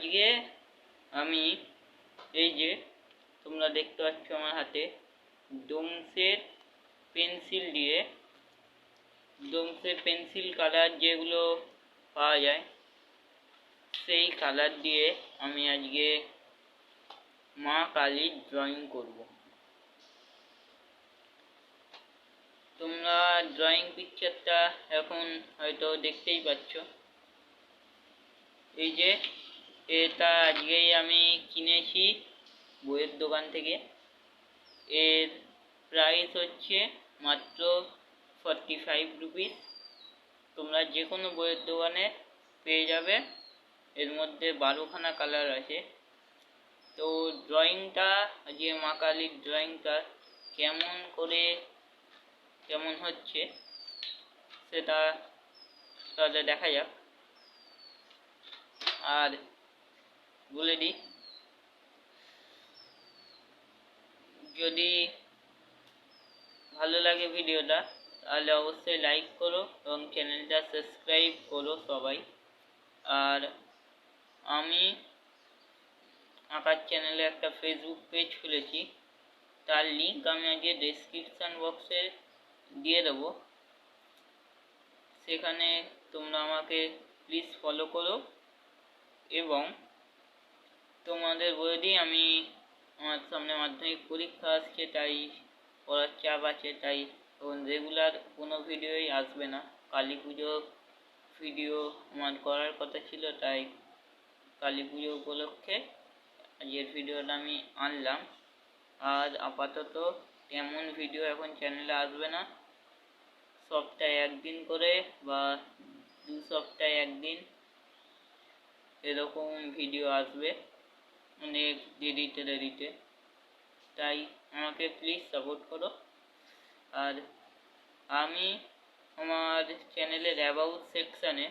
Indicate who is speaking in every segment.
Speaker 1: আজকে আমি এই যে তোমরা দেখতে পাচ্ছ আমার হাতে ডোমসের পেন্সিল কালার যেগুলো পাওয়া যায় সেই কালার দিয়ে আমি আজকে মা কালীর ড্রয়িং করব। তোমরা ড্রয়িং পিকচারটা এখন হয়তো দেখতেই পাচ্ছ। এই যে এটা আজকেই আমি কিনেছি বইয়ের দোকান থেকে। এর প্রাইস হচ্ছে মাত্র 45 রুপিস। তোমরা যে কোনো বইয়ের দোকানে পেয়ে যাবে। এর মধ্যে 12খানা কালার আছে। তো ড্রয়িংটা যে মা কালীর ড্রয়িংটা কেমন হচ্ছে সেটা তাহলে দেখা যাক। আর বলে দিই, যদি ভালো লাগে ভিডিওটা তাহলে অবশ্যই লাইক করো এবং চ্যানেলটা সাবস্ক্রাইব করো সবাই। আর আমি আঁকার চ্যানেলে একটা ফেসবুক পেজ খুলেছি, তার লিঙ্ক আমি আজকে ডেসক্রিপশন বক্সে দিয়ে দেবো। সেখানে তোমরা আমাকে প্লিজ ফলো করো। এবং তোমাদের বলে দিই, আমার সামনে মাধ্যমিক পরীক্ষা আসছে, তাই পড়ার চাপ আছে, তাই রেগুলার কোনো ভিডিওই আসবে না। কালী পুজো ভিডিও আমার করার কথা ছিল, তাই কালী পুজো উপলক্ষে আজকের ভিডিওটা আমি আনলাম। আর আপাতত তেমন ভিডিও এখন চ্যানেলে আসবে না। সপ্তাহে একদিন করে বা 2 সপ্তাহে একদিন এরকম ভিডিও আসবে, অনেক দেরিতে। তাই আমাকে প্লিজ সাপোর্ট করো। আর আমি আমার চ্যানেলের অ্যাবাউট সেকশানে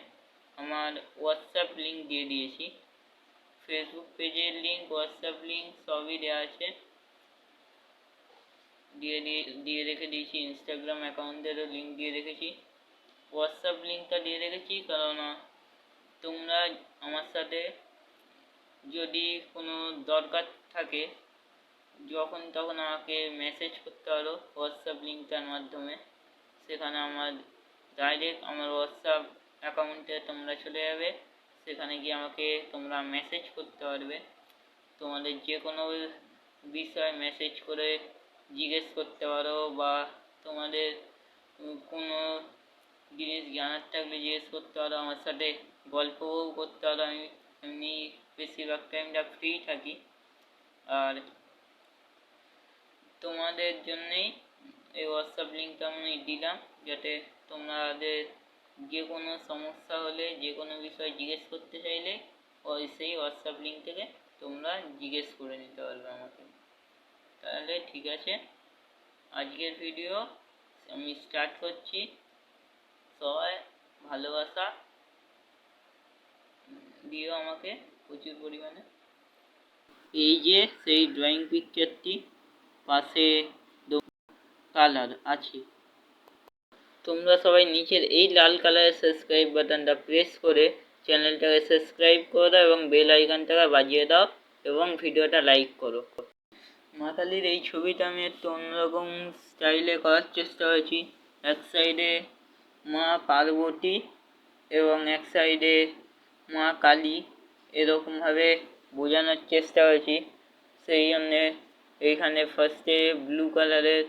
Speaker 1: আমার হোয়াটসঅ্যাপ লিঙ্ক দিয়ে দিয়েছি। ফেসবুক পেজের লিঙ্ক, হোয়াটসঅ্যাপ লিঙ্ক সবই দেওয়া আছে, দিয়ে রেখে দিয়েছি। ইনস্টাগ্রাম অ্যাকাউন্টেরও লিঙ্ক দিয়ে রেখেছি। হোয়াটসঅ্যাপ লিঙ্কটা দিয়ে রেখেছি কারণ তোমরা আমার সাথে যদি কোনো দরকার থাকে যখন তখন আমাকে মেসেজ করতে পারো হোয়াটসঅ্যাপ লিঙ্কটার মাধ্যমে। সেখানে আমার ডাইরেক্ট আমার হোয়াটসঅ্যাপ অ্যাকাউন্টে তোমরা চলে যাবে, সেখানে গিয়ে আমাকে তোমরা মেসেজ করতে পারবে। তোমাদের যে কোনো বিষয় মেসেজ করে জিজ্ঞেস করতে পারো, বা তোমাদের কোনো জিনিস জানার থাকলে জিজ্ঞেস করতে পারো। আমার সাথে গল্পও করতে পারো। আমি এমনি বেশিরভাগ টাইমটা ফ্রি থাকি। আর তোমাদের জন্যেই এই হোয়াটসঅ্যাপ লিঙ্কটা আমি দিলাম, যাতে তোমাদের যে কোনো সমস্যা হলে, যে কোনো বিষয় জিজ্ঞেস করতে চাইলে সেই হোয়াটসঅ্যাপ লিঙ্ক থেকে তোমরা জিজ্ঞেস করে নিতে পারবে আমাকে। তাহলে ঠিক আছে, আজকের ভিডিও আমি স্টার্ট করছি। সবাই ভালোবাসা দিও আমাকে প্রচুর পরিমাণে। এই যে সেই ড্রয়িং পিকচারটি, পাশে কালার আছে। তোমরা সবাই নিচের এই লাল কালারের সাবস্ক্রাইব বাটনটা প্রেস করে চ্যানেলটাকে সাবস্ক্রাইব করে দাও এবং বেল আইকনটাকে বাজিয়ে দাও এবং ভিডিওটা লাইক করো। মা কালীর এই ছবিটা আমি একটু অন্যরকম স্টাইলে করার চেষ্টা করেছি। এক সাইডে মা পার্বতী এবং এক সাইডে মা কালী, এরকমভাবে বোঝানোর চেষ্টা করেছি। সেই জন্যে এইখানে ফার্স্টে ব্লু কালারের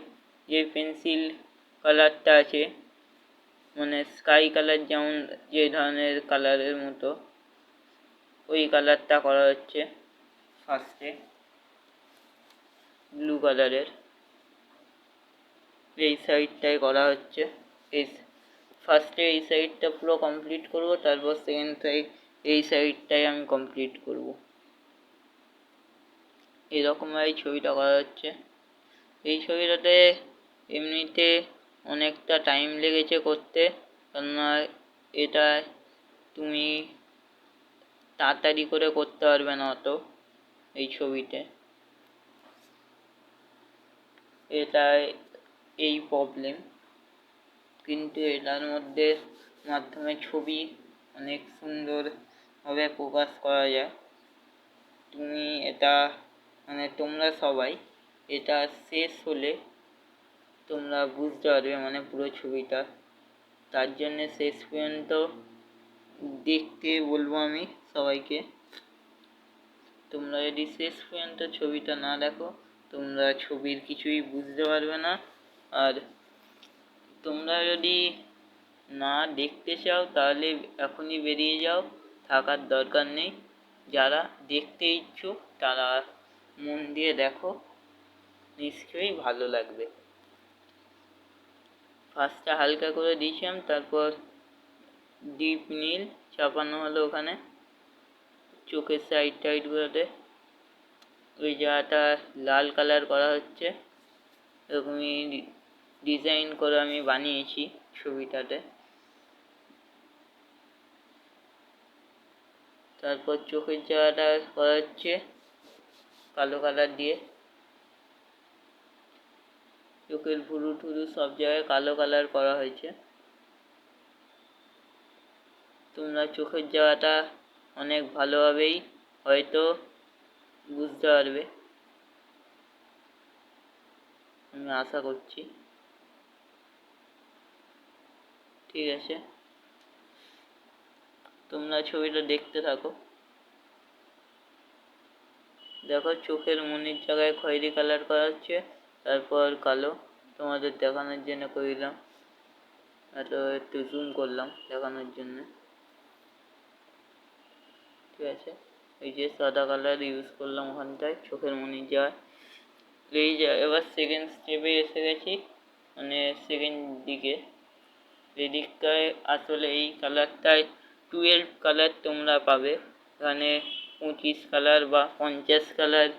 Speaker 1: যে পেন্সিল কালারটা আছে, মানে স্কাই কালার যেমন যে ধরনের কালারের মতো, ওই কালারটা করা হচ্ছে ফার্স্টে ব্লু কালারের। এই সাইডটাই করা হচ্ছে। ফার্স্টে এই সাইডটা পুরো কমপ্লিট করব, তারপর সেকেন্ড সাইড এই সাইডটাই আমি কমপ্লিট করব। এরকমভাবে ছবিটা করা হচ্ছে। এই ছবিটাতে এমনিতে অনেকটা টাইম লেগেছে করতে, কেননা এটা তুমি তাড়াতাড়ি করে করতে পারবে না অত এই ছবিতে। এটাই এই প্রবলেম। কিন্তু এটার মাধ্যমে ছবি অনেক সুন্দরভাবে প্রকাশ করা যায়। তুমি এটা মানে তোমরা সবাই এটা শেষ হলে তোমরা বুঝতে পারবে মানে পুরো ছবিটা। তার জন্য শেষ পর্যন্ত দেখতে বলবো আমি সবাইকে। তোমরা যদি শেষ পর্যন্ত ছবিটা না দেখো তোমরা ছবির কিছুই বুঝতে পারবে না। আর তোমরা যদি না দেখতে চাও তাহলে এখনই বেরিয়ে যাও, থাকার দরকার নেই। যারা দেখতে ইচ্ছুক তারা মন দিয়ে দেখো, নিশ্চয়ই ভালো লাগবে। ফার্স্টটা হালকা করে দিয়েছিলাম, তারপর ডিপ নীল চাপানো হলো ওখানে চোখের সাইড টাইডগুলোতে। ওই জায়গাটা লাল কালার করা হচ্ছে, এরকমই ডিজাইন করে আমি বানিয়েছি ছবিটাতে। তারপর চোখের জায়গাটা করা হচ্ছে কালো কালার দিয়ে, চোখের ভুরু টুরু সব জায়গায় কালো কালার করা হয়েছে। তোমরা চোখের জায়গাটা অনেক ভালোভাবেই হয়তো বুঝতে পারবে, আমি আশা করছি। ঠিক আছে, তোমরা ছবিটা দেখতে থাকো। দেখো চোখের মনির জায়গায় খয়েরি কালার করা হচ্ছে, তারপর কালো। তোমাদের দেখানোর জন্য করলাম, একটু জুম করলাম দেখানোর জন্য। ঠিক আছে, এই যে সাদা কালার ইউজ করলাম ওখানটায় চোখের মনির জায়গায়। এই যে এবার সেকেন্ড স্টেপে এসে গেছি, মানে সেকেন্ড দিকে। এই দিকটায় আসলে এই কালারটায় 12 কালার তোমরা পাবে। এখানে 25 কালার বা 50 কালার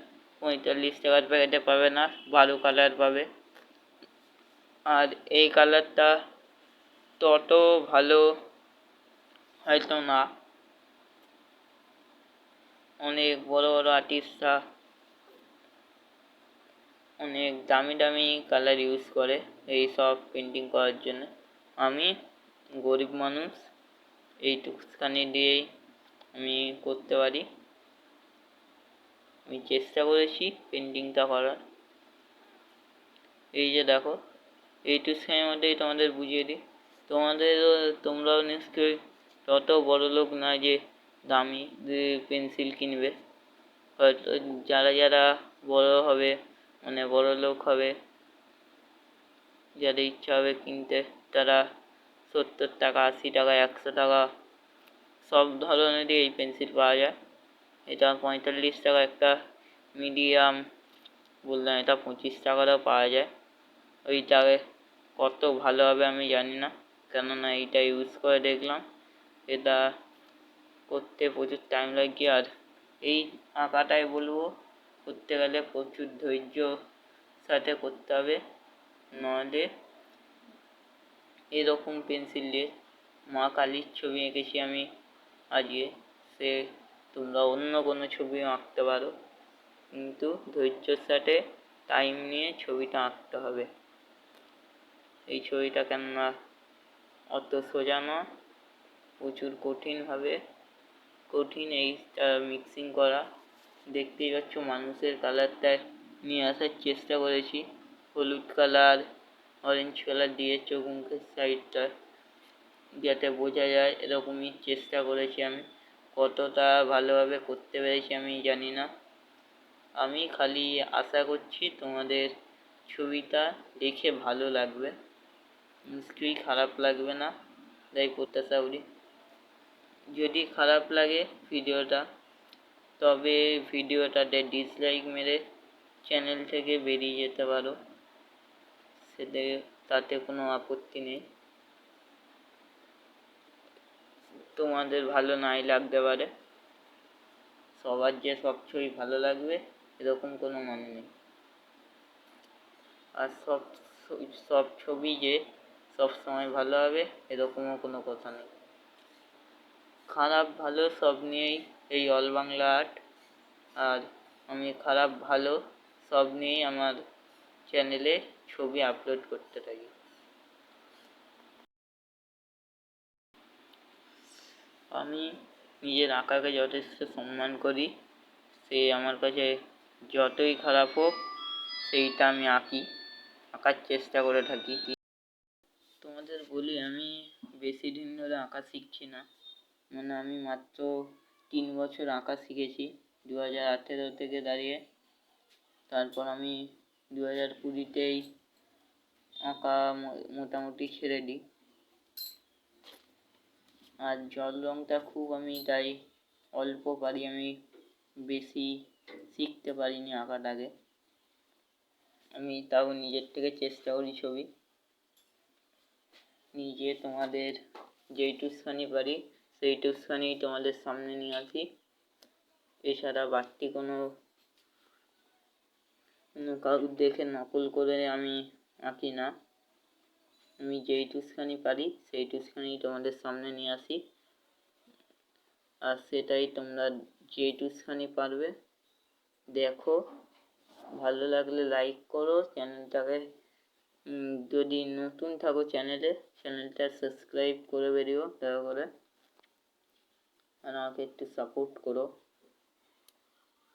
Speaker 1: 45 টাকার প্যাকেটে পাবে না, 12 কালার পাবে। আর এই কালারটা তত ভালো হয়তো না, অনেক বড় বড় আর্টিস্টরা অনেক দামি দামি কালার ইউজ করে এই সব পেন্টিং করার জন্য। আমি গরিব মানুষ, এইটুকুখানি দিয়েই আমি করতে পারি। আমি চেষ্টা করেছি পেন্টিংটা করার। এই যে দেখো, এইটুকুখানির মধ্যেই তোমাদের বুঝিয়ে দিই। তোমরাও নিশ্চয়ই তত বড় লোক না যে দামি পেন্সিল কিনবে। হয়তো যারা যারা বড় হবে মানে বড় লোক হবে, যাদের ইচ্ছা হবে কিনতে, তারা 70 টাকা 80 টাকা 100 টাকা সব ধরনেরই এই পেন্সিল পাওয়া যায়। এটা 45 টাকা একটা মিডিয়াম বললাম, এটা 25 টাকারও পাওয়া যায়। ওইটাকে কত ভালো হবে আমি জানি না, কেননা এইটা ইউজ করে দেখলাম। এটা করতে প্রচুর টাইম লাগে, আর এই আঁকাটাই বলবো করতে গেলে প্রচুর ধৈর্য সাথে করতে হবে, নইলে এরকম পেন্সিল দিয়ে মা কালীর ছবি এঁকেছি আমি আজকে, সে তোমরা অন্য কোনো ছবি আঁকতে পারো, কিন্তু ধৈর্যের সাথে টাইম নিয়ে ছবিটা আঁকতে হবে। এই ছবিটা কেননা অত সোজা না, প্রচুর কঠিন এইটা মিক্সিং করা। দেখতেই পাচ্ছ মানুষের কালারটা নিয়ে আসার চেষ্টা করেছি, হলুদ কালার অরেঞ্জ কালার দিয়ে চোখ মুখের সাইডটা যাতে বোঝা যায় এরকমই চেষ্টা করেছি আমি। কতটা ভালোভাবে করতে পেরেছি আমি জানি না, আমি খালি আশা করছি তোমাদের ছবিটা দেখে ভালো লাগবে, নিশ্চয়ই খারাপ লাগবে না, তাই প্রত্যাশা করি। যদি খারাপ লাগে ভিডিওটা, তবে ভিডিওটাতে ডিসলাইক মেরে চ্যানেল থেকে বেরিয়ে যেতে পারো, তাতে কোনো আপত্তি নেই। তোমাদের ভালো নাই লাগতে পারে, সবার যে সব ছবি ভালো লাগবে এরকম কোনো মানে নেই। আর সব ছবি যে সব সময় ভালো হবে এরকমও কোনো কথা নেই। খারাপ ভালো সব নিয়েই এই অল বাংলা আর্ট, আর আমি খারাপ ভালো সব নিয়েই আমার চ্যানেলে ছবি আপলোড করতে থাকি। আমি নিজের আঁকাকে যথেষ্ট সম্মান করি, সে আমার কাছে যতই খারাপ হোক সেইটা আমি আঁকার চেষ্টা করে থাকি। তোমাদের বলি, আমি বেশি দিন ধরে আঁকা শিখছি না, মানে আমি মাত্র 3 বছর আঁকা শিখেছি 2018 থেকে দাঁড়িয়ে। তারপর আমি 2020তেই আঁকা মোটামুটি ছেড়ে দিই। আর জল রঙটা খুব আমি তাই অল্প পারি, আমি বেশি শিখতে পারিনি আঁকাটাকে। আমি তাও নিজের থেকে চেষ্টা করি ছবি নিজে তোমাদের যেইটুখানি পারি সেইটুখানি তোমাদের সামনে নিয়ে আসি। এছাড়া বাড়তি কোনো কাউকে দেখে নকল করে আমি আঁকি না, আমি যেইটুখানি পারি সেইটুখানি তোমাদের সামনে নিয়ে আসি। আর সেটাই তোমরা যেইটুখানি পারবে দেখো, ভালো লাগলে লাইক করো, চ্যানেলটাকে যদি নতুন থাকো চ্যানেলটা সাবস্ক্রাইব করে বেরিও দয়া করে, আর আমাকে একটু সাপোর্ট করো।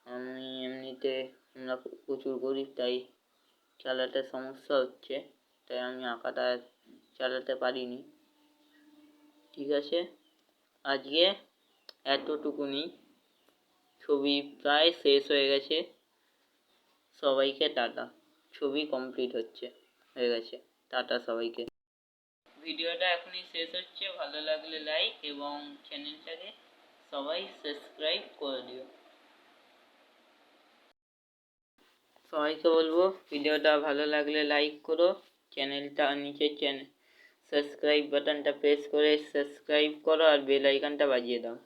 Speaker 1: আমি এমনিতে আমরা প্রচুর গরিব, তাই চালাতে সমস্যা হচ্ছে, তাই আমি আঁকাটা চালাতে পারিনি। ঠিক আছে, আজকে এতটুকুনি, ছবি প্রায় শেষ হয়ে গেছে। সবাইকে টাটা, ছবি কমপ্লিট হয়ে গেছে। টাটা সবাইকে। ভিডিওটা এখনই শেষ হচ্ছে, ভালো লাগলে লাইক এবং চ্যানেলটাকে সবাই সাবস্ক্রাইব করে দিও। সবাইকে বলবো ভিডিওটা ভালো লাগলে লাইক করো, চ্যানেলটা নিচে সাবস্ক্রাইব বাটনটা প্রেস করে সাবস্ক্রাইব করো আর বেল আইকনটা বাজিয়ে দাও।